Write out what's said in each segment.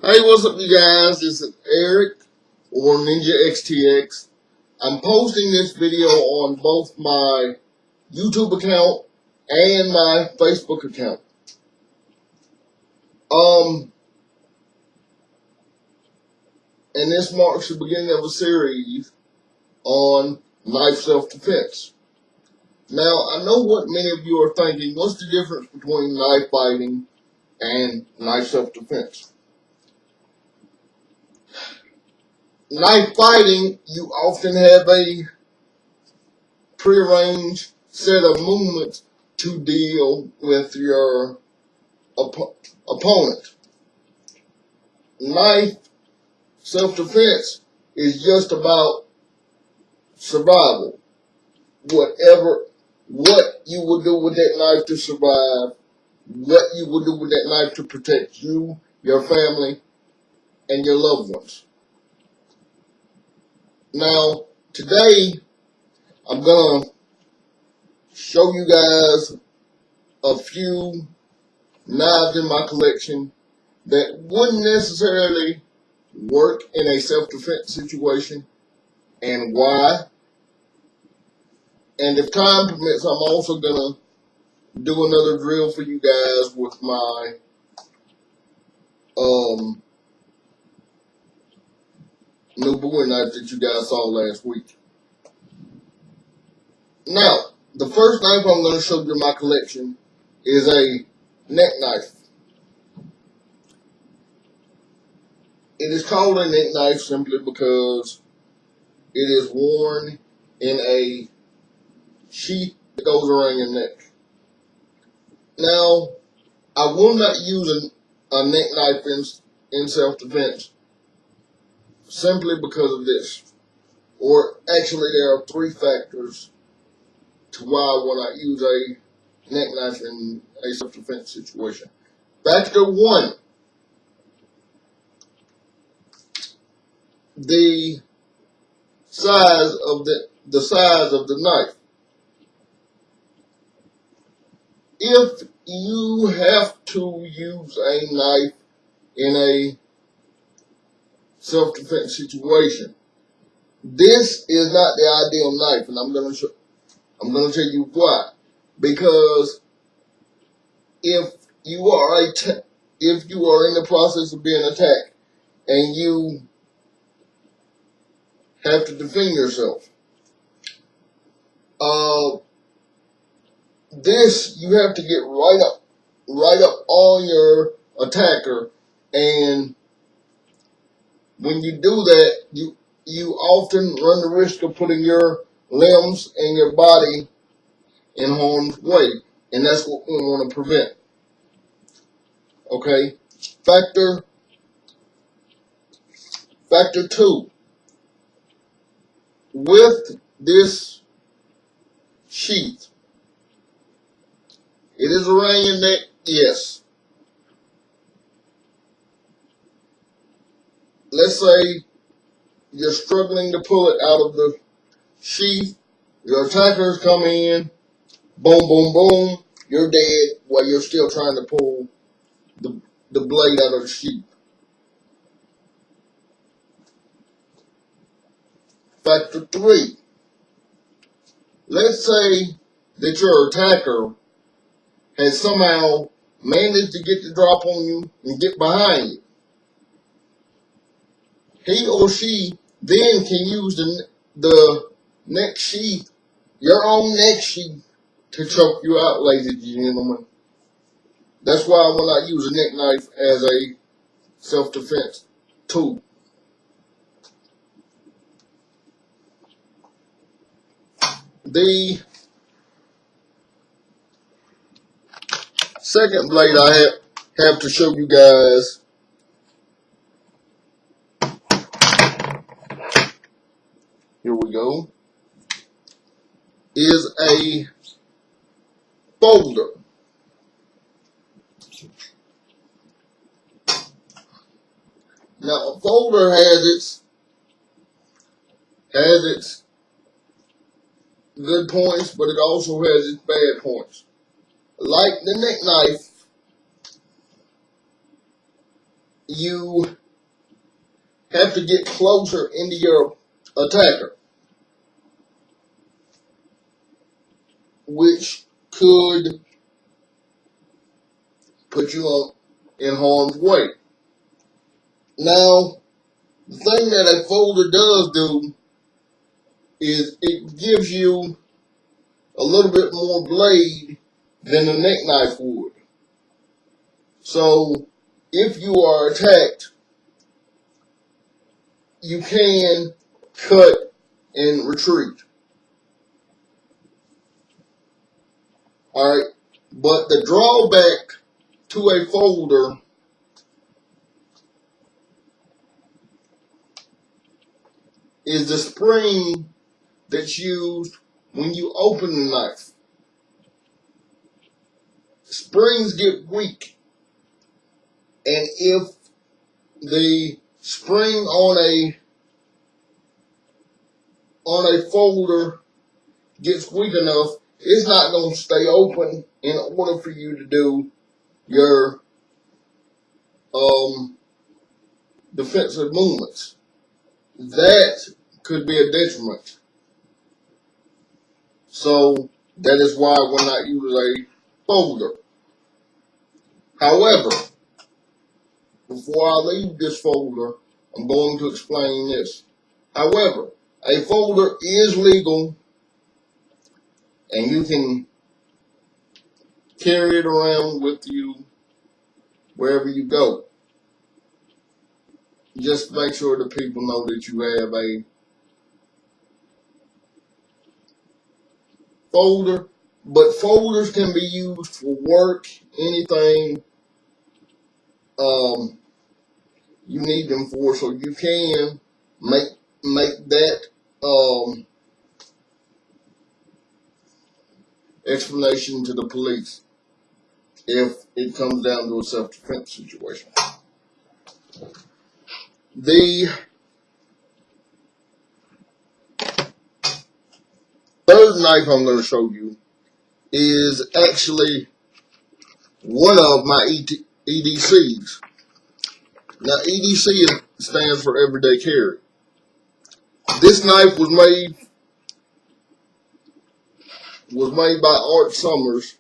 Hey, what's up, you guys? This is Eric or Ninja XTX. I'm posting this video on both my YouTube account and my Facebook account. And this marks the beginning of a series on knife self-defense. Now, I know what many of you are thinking. What's the difference between knife fighting and knife self-defense? Knife fighting, you often have a prearranged set of movements to deal with your opponent. Knife self-defense is just about survival. What you will do with that knife to survive, what you will do with that knife to protect you, your family, and your loved ones. Now, today, I'm going to show you guys a few knives in my collection that wouldn't necessarily work in a self-defense situation and why. And if time permits, I'm also going to do another drill for you guys with my new bowie knife that you guys saw last week. Now, the first knife I'm going to show you in my collection is a neck knife. It is called a neck knife simply because it is worn in a sheath that goes around your neck. Now, I will not use a neck knife in self-defense simply because of this. Or actually, there are three factors to why I will not use a neck knife in a self-defense situation. Factor one, the size of the knife. If you have to use a knife in a self-defense situation, this is not the ideal knife, and I'm going to tell you why. Because if you are in the process of being attacked and you have to defend yourself, this you have to get right up on your attacker, and when you do that, you often run the risk of putting your limbs and your body in harm's way, and that's what we want to prevent. Okay, factor two, with this sheath, it is around your neck, yes. Let's say you're struggling to pull it out of the sheath, your attackers come in, boom, boom, boom, you're dead while you're still trying to pull the blade out of the sheath. Factor three, let's say that your attacker has somehow managed to get the drop on you and get behind you. He or she then can use the neck sheath, your own neck sheath, to choke you out, ladies and gentlemen. That's why I will not use a neck knife as a self-defense tool. The second blade I have to show you guys here we go, is a folder. Now, a folder has its good points, but it also has its bad points. Like the neck knife, you have to get closer into your attacker, which could put you in harm's way. Now, the thing that a folder does do is it gives you a little bit more blade than a neck knife would. So, if you are attacked, you can cut and retreat. Alright, but the drawback to a folder is the spring that's used when you open the knife. Springs get weak, and if the spring on a folder gets weak enough, it's not going to stay open in order for you to do your defensive movements. That could be a detriment. So that is why I will not use a folder. However, before I leave this folder, I'm going to explain this. However, a folder is legal, and you can carry it around with you wherever you go. Just make sure the people know that you have a folder. But folders can be used for work, anything you need them for, so you can make that explanation to the police if it comes down to a self-defense situation. The third knife I'm going to show you is actually one of my EDCs. Now, EDC stands for everyday carry. This knife was made by Art Summers,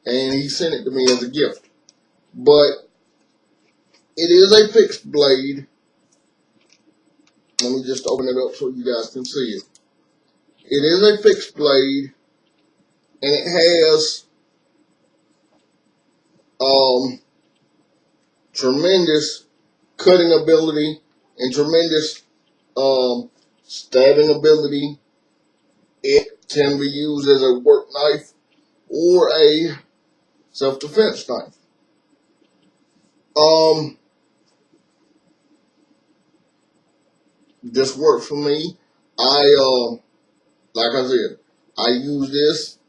and he sent it to me as a gift. But it is a fixed blade. Let me just open it up so you guys can see it. It is a fixed blade, and it has tremendous cutting ability and tremendous stabbing ability. It can be used as a work knife or a self-defense knife. This works for me. Like I said, I use this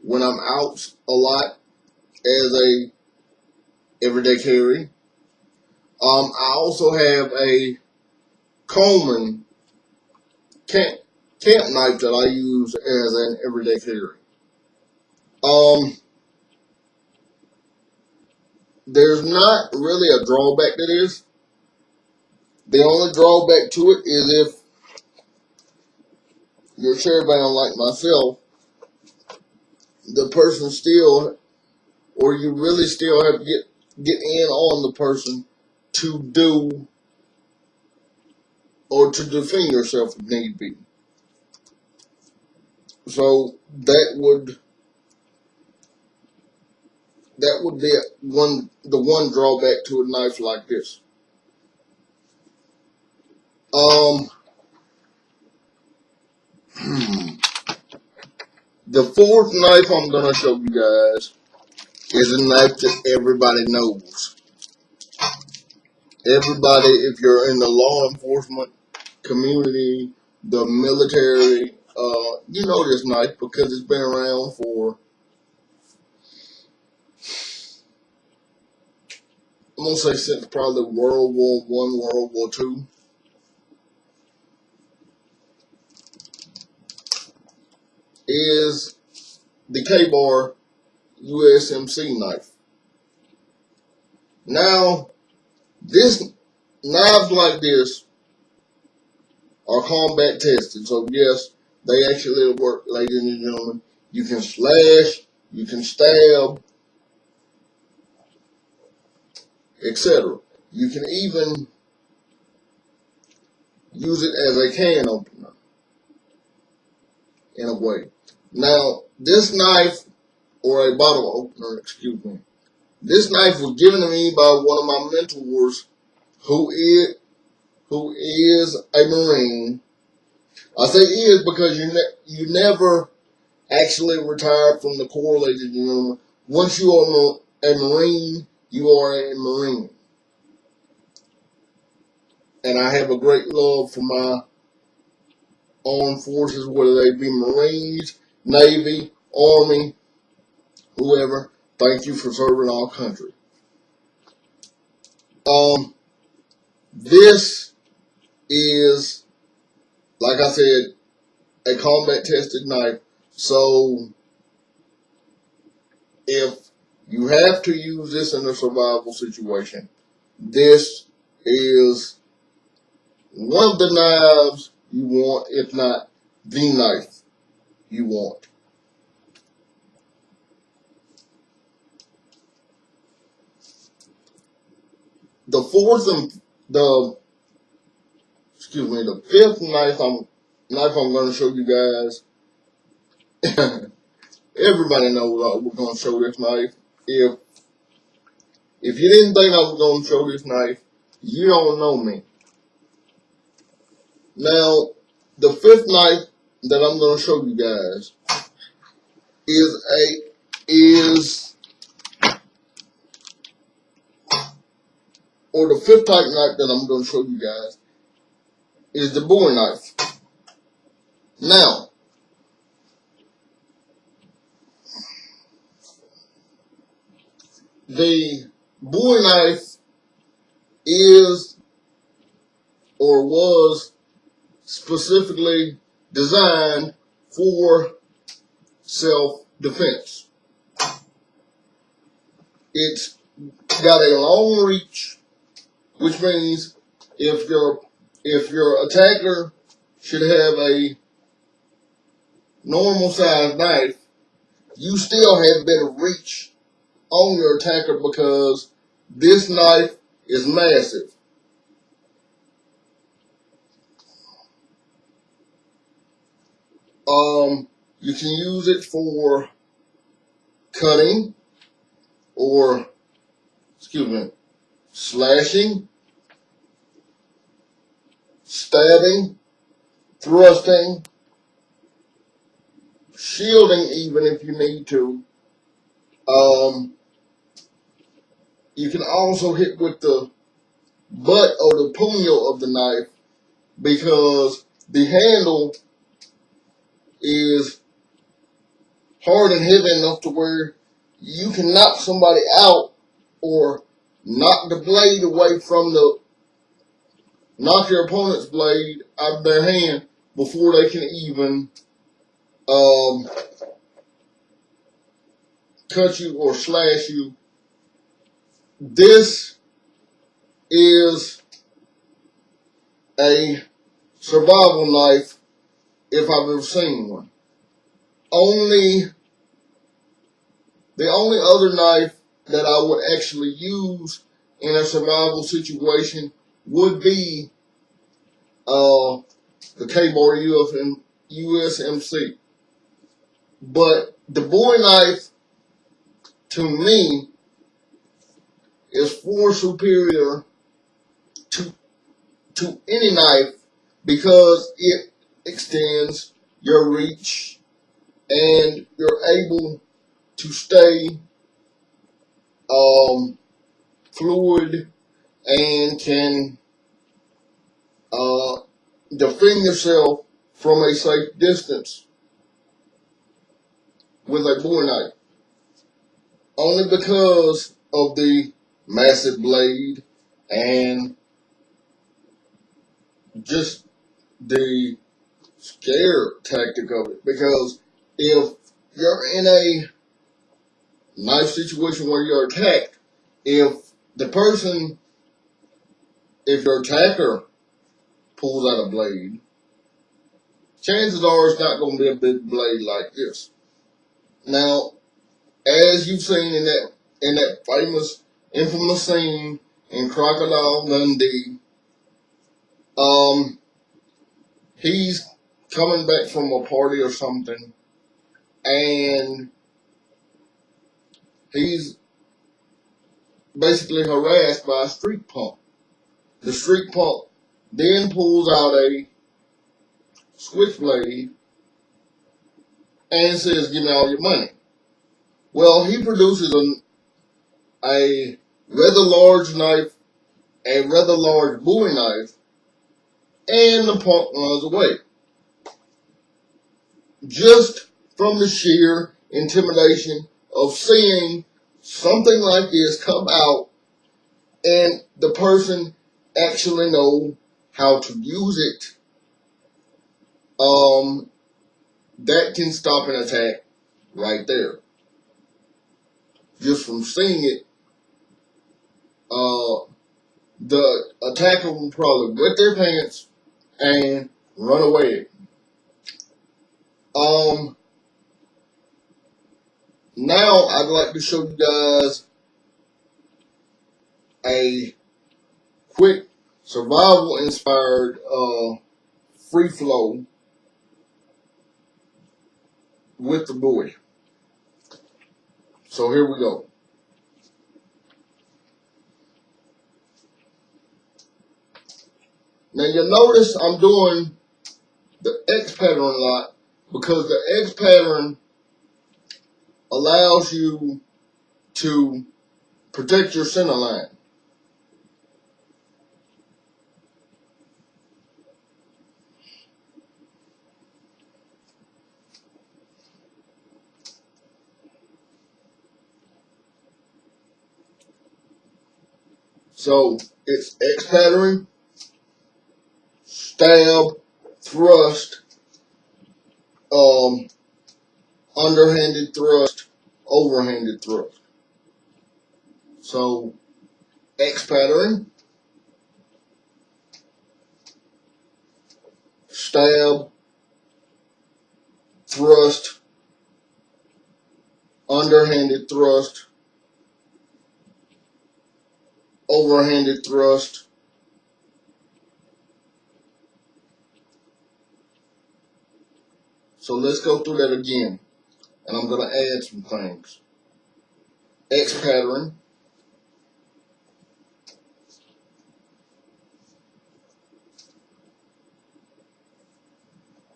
when I'm out a lot as a everyday carry. I also have a Coleman camp knife that I use as an everyday carry. There's not really a drawback to this. The only drawback to it is if you're chair-bound like myself, the person still, or you really still have to get in on the person to do or to defend yourself if need be. So that would be the one drawback to a knife like this. The fourth knife I'm going to show you guys is a knife that everybody knows. Everybody, if you're in the law enforcement community, the military, you know this knife because it's been around for, I'm going to say since probably World War I, World War II. Is the K-Bar USMC knife. Now, knives like this are combat tested. So yes, they actually work, ladies and gentlemen. You can slash, you can stab, etc. You can even use it as a can opener in a way. Now, this knife, or a bottle opener, excuse me, this knife was given to me by one of my mentors who is a Marine. I say is because you never actually retire from the Corps, ladies and gentlemen. Once you are a Marine, you are a Marine. And I have a great love for my armed forces, whether they be Marines, Navy, Army, whoever. Thank you for serving our country. This is, like I said, a combat tested knife. So if you have to use this in a survival situation, this is one of the knives you want, if not the knife you want. The fifth knife I'm going to show you guys. Everybody knows we're going to show this knife. If you didn't think I was going to show this knife, you don't know me. Now, the fifth knife that I'm going to show you guys or the fifth type knife that I'm going to show you guys is the Bowie knife. Now, the Bowie knife is or was specifically designed for self-defense. It's got a long reach, which means if your attacker should have a normal sized knife, you still have better reach on your attacker because this knife is massive. You can use it for cutting or, slashing, stabbing, thrusting, shielding even if you need to. You can also hit with the butt or the puño of the knife because the handle is hard and heavy enough to where you can knock somebody out or knock the blade away from knock your opponent's blade out of their hand before they can even cut you or slash you. This is a survival knife if I've ever seen one. The only other knife that I would actually use in a survival situation would be the K-Bar USMC. But the Bowie knife, to me, is far superior to any knife because it extends your reach and you're able to stay fluid and can defend yourself from a safe distance with a Bowie knife. Only because of the massive blade and just the scare tactic of it. Because if you're in a knife situation where you're attacked, if The person, if your attacker pulls out a blade, chances are it's not going to be a big blade like this. Now, as you've seen in that famous, infamous scene in Crocodile Dundee, he's coming back from a party or something, and he's basically harassed by a street punk. The street punk then pulls out a switchblade and says, "Give me all your money." Well, he produces a rather large knife, a rather large Bowie knife, and the punk runs away. Just from the sheer intimidation of seeing something like this come out and the person actually know how to use it, that can stop an attack right there. Just from seeing it, the attacker will probably wet their pants and run away. Now I'd like to show you guys a quick survival inspired free flow with the Bowie. So here we go. Now you'll notice I'm doing the X pattern a lot because the X pattern allows you to protect your center line. So it's X pattern, stab, thrust, underhanded thrust, overhanded thrust. So X pattern, stab, thrust, underhanded thrust, overhanded thrust, so let's go through that again, and I'm going to add some things. X pattern,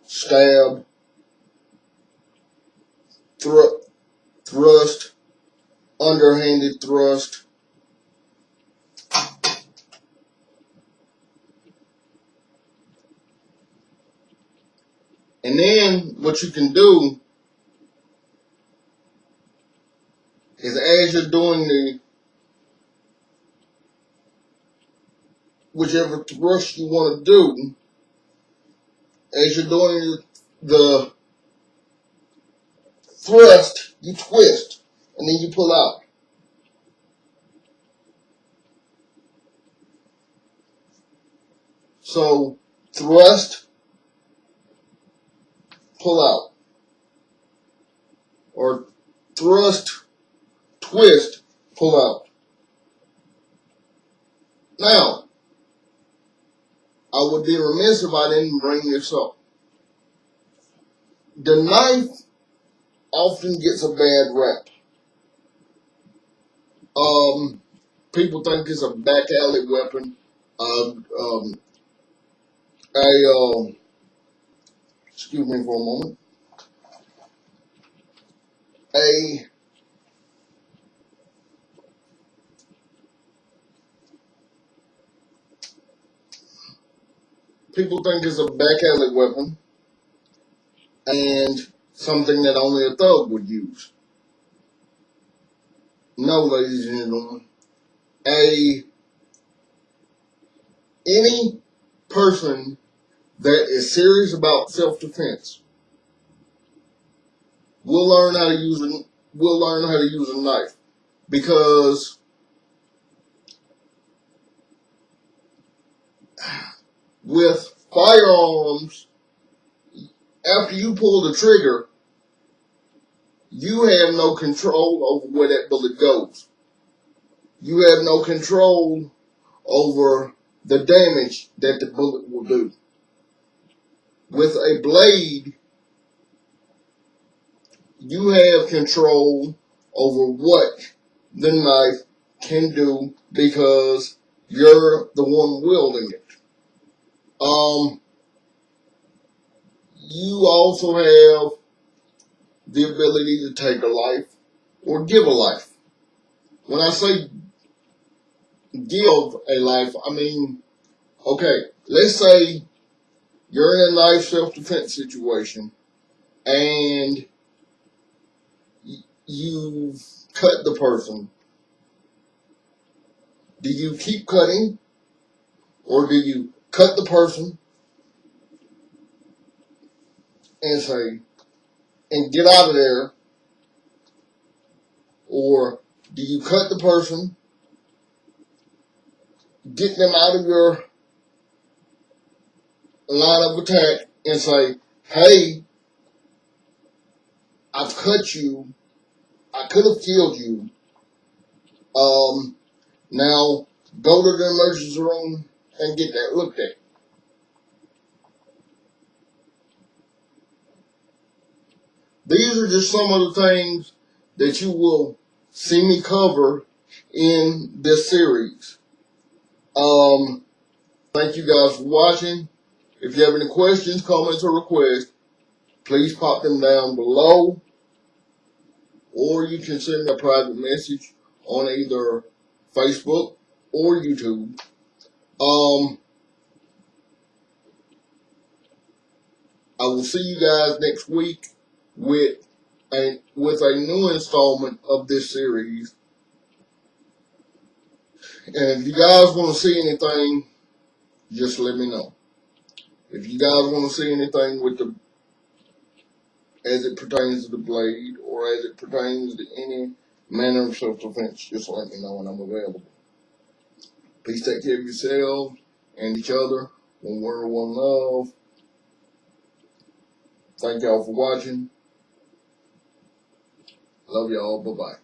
stab, thrust, underhanded thrust, and then what you can do is as you're doing the whichever thrust you want to do, as you're doing the thrust, you twist and then you pull out. So thrust, pull out, or thrust, twist, pull out. Now, I would be remiss if I didn't bring this up. The knife often gets a bad rap. People think it's a back alley weapon. Excuse me for a moment. People think it's a back alley weapon and something that only a thug would use. No, ladies and gentlemen. Any person that is serious about self-defense will learn how to use a knife, because With firearms, after you pull the trigger, you have no control over where that bullet goes. You have no control over the damage that the bullet will do. With a blade, you have control over what the knife can do because you're the one wielding it. You also have the ability to take a life or give a life. When I say give a life, I mean, okay, let's say you're in a knife self-defense situation and you've cut the person. Do you keep cutting, or do you cut the person and say, and get out of there? Or do you cut the person, get them out of your line of attack and say, hey, I've cut you, I could have killed you, now go to the emergency room and get that looked at. These are just some of the things that you will see me cover in this series. Thank you guys for watching. If you have any questions, comments, or requests, please pop them down below, or you can send me a private message on either Facebook or YouTube. I will see you guys next week with a new installment of this series. And if you guys want to see anything, just let me know. If you guys want to see anything with the, as it pertains to the blade, or as it pertains to any manner of self-defense, just let me know and I'm available. Please take care of yourselves and each other. One word, one love. Thank y'all for watching. Love y'all. Bye-bye.